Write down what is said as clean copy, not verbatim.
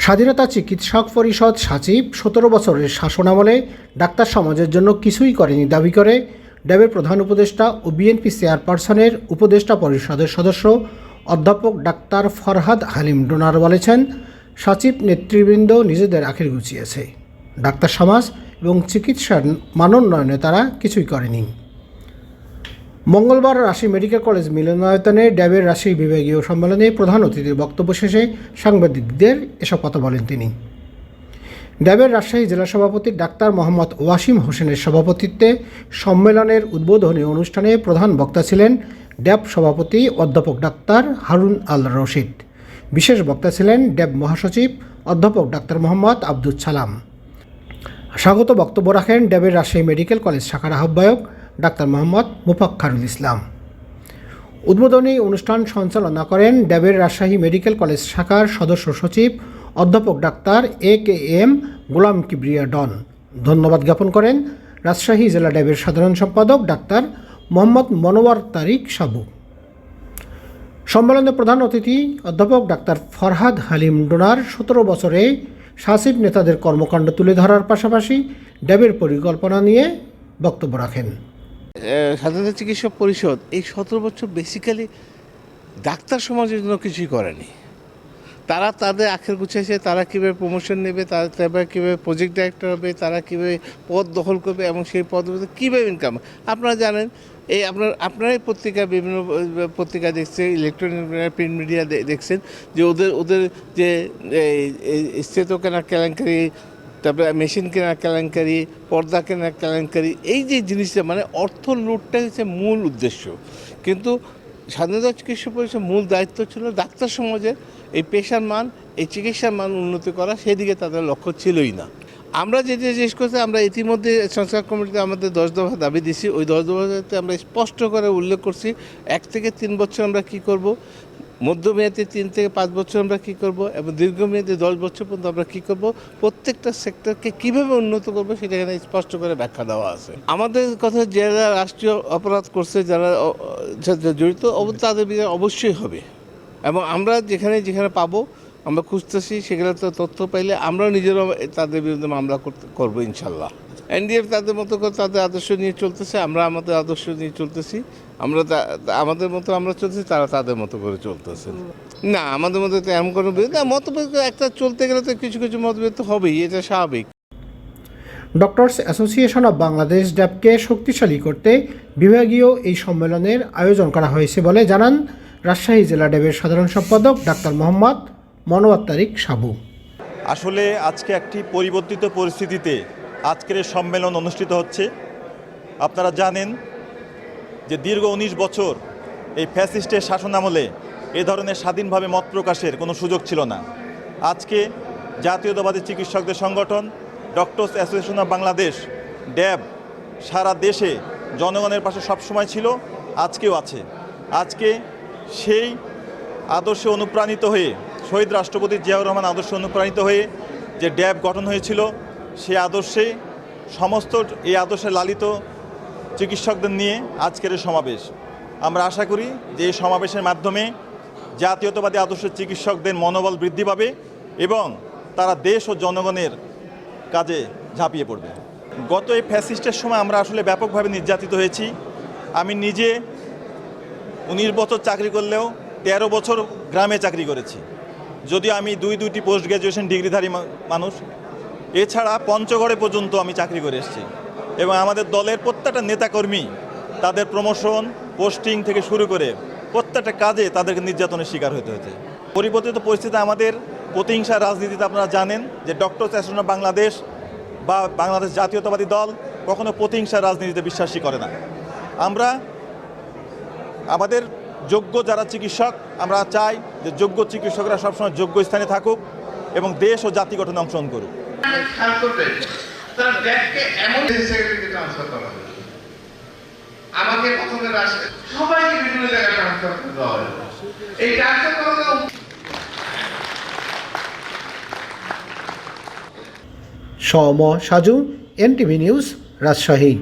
স্বাধীনতা চিকিৎসক পরিষদ সচিব ১৭ বছরের শাসনামলে ডাক্তার সমাজের জন্য কিছুই করেনি দাবি করে ড্যাবের প্রধান উপদেষ্টা ও বিএনপি চেয়ারপারসনের উপদেষ্টা পরিষদের সদস্য অধ্যাপক ডাক্তার ফরহাদ হালিম ডোনার বলেছেন, সচিব নেতৃবৃন্দ নিজেদের আখের গুছিয়েছে, ডাক্তার সমাজ এবং চিকিৎসার মানোন্নয়নে তারা কিছুই করেনি। মঙ্গলবার রাজশাহী মেডিকেল কলেজ মিলনায়তনে ড্যাবের রাজশাহী বিভাগীয় সম্মেলনে প্রধান অতিথির বক্তব্য শেষে সাংবাদিকদের এসব কথা বলেন তিনি। ড্যাবের রাজশাহী জেলা সভাপতি ডাক্তার মোহাম্মদ ওয়াসিম হোসেনের সভাপতিত্বে সম্মেলনের উদ্বোধনী অনুষ্ঠানে প্রধান বক্তা ছিলেন ড্যাব সভাপতি অধ্যাপক ডাক্তার হারুন আল রশিদ। বিশেষ বক্তা ছিলেন ড্যাব মহাসচিব অধ্যাপক ডাক্তার মোহাম্মদ আব্দুল সালাম। স্বাগত বক্তব্য রাখেন ড্যাবের রাজশাহী মেডিকেল কলেজ শাখার আহ্বায়ক ডাক্তার মোহাম্মদ মুফাক্খারুল ইসলাম। উদ্বোধনী অনুষ্ঠান সঞ্চালনা করেন ড্যাবের রাজশাহী মেডিকেল কলেজ শাখার সদস্য সচিব অধ্যাপক ডাক্তার AKM গোলাম কিবরিয়া ডন। ধন্যবাদ জ্ঞাপন করেন রাজশাহী জেলা ড্যাবের সাধারণ সম্পাদক ডাক্তার মোহাম্মদ মনোয়ার তারিক সাবু। সম্মেলনে প্রধান অতিথি অধ্যাপক ডাক্তার ফরহাদ হালিম ডোনার ১৭ বছরে সচিব নেতাদের কর্মকাণ্ড তুলে ধরার পাশাপাশি ড্যাবের পরিকল্পনা নিয়ে বক্তব্য রাখেন। স্বাধীনতা চিকিৎসক পরিষদ এই ১৭ বছর বেসিক্যালি ডাক্তার সমাজের জন্য কিছুই করেনি। তারা তাদের আখের গুছিয়েছে, তারা কীভাবে প্রমোশন নেবে, তারা কীভাবে প্রজেক্ট ডাইরেক্টর হবে, তারা কীভাবে পদ দখল করবে এবং সেই পদ কীভাবে ইনকাম। আপনারা জানেন, এই আপনারাই পত্রিকা, বিভিন্ন পত্রিকা দেখছেন, ইলেকট্রনিক প্রিন্ট মিডিয়া দেখছেন যে ওদের যে স্থেতো কেনার কেলেঙ্কারি, তারপরে মেশিন কেনার কেলেঙ্কারি, পর্দা কেনার কেলেঙ্কারি, এই যে জিনিসটা মানে অর্থ লুটটাই হচ্ছে মূল উদ্দেশ্য। কিন্তু স্বাধীনতা চিকিৎসক পরিষদের মূল দায়িত্ব ছিল ডাক্তার সমাজের এই পেশার মান, এই চিকিৎসার মান উন্নতি করা, সেদিকে তাদের লক্ষ্য ছিলই না। আমরা যেটা জিজ্ঞেস করছি, আমরা ইতিমধ্যে সংস্কার কমিটিতে আমাদের 10 দফা দাবি দিছি। ওই 10 দফাতে আমরা স্পষ্ট করে উল্লেখ করছি 1 থেকে 3 বছর আমরা কী করব, মধ্যমেয়াদে 3 থেকে 5 বছর আমরা কী করব এবং দীর্ঘমেয়াদে 10 বছর পর্যন্ত আমরা কী করব, প্রত্যেকটা সেক্টরকে কীভাবে উন্নত করব সেটা এখানে স্পষ্ট করে ব্যাখ্যা দেওয়া আছে। আমাদের কথা, যারা রাষ্ট্রীয় অপরাধ করছে, যারা জড়িত, তাদের বিচার অবশ্যই হবে এবং আমরা যেখানে পাবো আমরা খুঁজতেছি, সেখানে তো তথ্য পাইলে আমরাও নিজেরাও তাদের বিরুদ্ধে মামলা করবো ইনশাল্লাহ। NDF তাদের মতো করে তাদের আদর্শ নিয়ে চলতেছে, আমরা আমাদের আদর্শ নিয়ে চলতেছি। আমরা আমাদের মতো আমরা চলতেছি, তারা তাদের মতো করে চলতেছে। না, আমাদের মধ্যে তো এমন কোনো মতভেদ, একটা চলতে গেলে তো কিছু কিছু মতভেদ তো হবেই, এটা স্বাভাবিক। ডক্টরস অ্যাসোসিয়েশন অব বাংলাদেশ ড্যাবকে শক্তিশালী করতে বিভাগীয় এই সম্মেলনের আয়োজন করা হয়েছে বলে জানান রাজশাহী জেলা ড্যাবের সাধারণ সম্পাদক ডাক্তার মোহাম্মদ মনোয়ার তারিক সাবু। আসলে আজকে একটি পরিবর্তিত পরিস্থিতিতে আজকের এই সম্মেলন অনুষ্ঠিত হচ্ছে। আপনারা জানেন যে দীর্ঘ 19 বছর এই ফ্যাসিস্টের শাসনামলে এ ধরনের স্বাধীনভাবে মত প্রকাশের কোনো সুযোগ ছিল না। আজকে জাতীয়তাবাদী চিকিৎসকদের সংগঠন ডক্টরস অ্যাসোসিয়েশন অব বাংলাদেশ ড্যাব সারা দেশে জনগণের পাশে সবসময় ছিল, আজকেও আছে। আজকে সেই আদর্শে অনুপ্রাণিত হয়ে, শহীদ রাষ্ট্রপতি জিয়াউর রহমান আদর্শে অনুপ্রাণিত হয়ে যে ড্যাব গঠন হয়েছিল, সেই আদর্শে সমস্ত এই আদর্শে লালিত চিকিৎসকদের নিয়ে আজকের এই সমাবেশ। আমরা আশা করি যে এই সমাবেশের মাধ্যমে জাতীয়তাবাদী আদর্শের চিকিৎসকদের মনোবল বৃদ্ধি পাবে এবং তারা দেশ ও জনগণের কাজে ঝাঁপিয়ে পড়বে। গত এই ফ্যাসিস্টের সময় আমরা আসলে ব্যাপকভাবে নির্যাতিত হয়েছি। আমি নিজে 19 বছর চাকরি করলেও 13 বছর গ্রামে চাকরি করেছি, যদিও আমি দুইটি পোস্ট গ্র্যাজুয়েশন ডিগ্রিধারী মানুষ। এছাড়া পঞ্চগড়ে পর্যন্ত আমি চাকরি করে এসেছি এবং আমাদের দলের প্রত্যেকটা নেতাকর্মী তাদের প্রমোশন, পোস্টিং থেকে শুরু করে প্রত্যেকটা কাজে তাদেরকে নির্যাতনের শিকার হতে হয়েছে। পরিবর্তিত পরিস্থিতি আমাদের প্রতিহিংসা রাজনীতিতে আপনারা জানেন যে ডক্টরস অ্যাসোসিয়েশন অব বাংলাদেশ বা বাংলাদেশ জাতীয়তাবাদী দল কখনো প্রতিহিংসা রাজনীতিতে বিশ্বাসী করে না। আমরা আমাদের যোগ্য যারা চিকিৎসক, আমরা চাই যে যোগ্য চিকিৎসকরা সবসময় যোগ্য স্থানে থাকুক এবং দেশ ও জাতি গঠনে অংশগ্রহণ করুক। আমাকে প্রথমে সবাইকে বিভিন্ন জায়গায় ট্রান্সফার করে দেওয়া হয়। এই ট্রান্সফার করা সম সাজু, NTV নিউজ, রাজশাহী।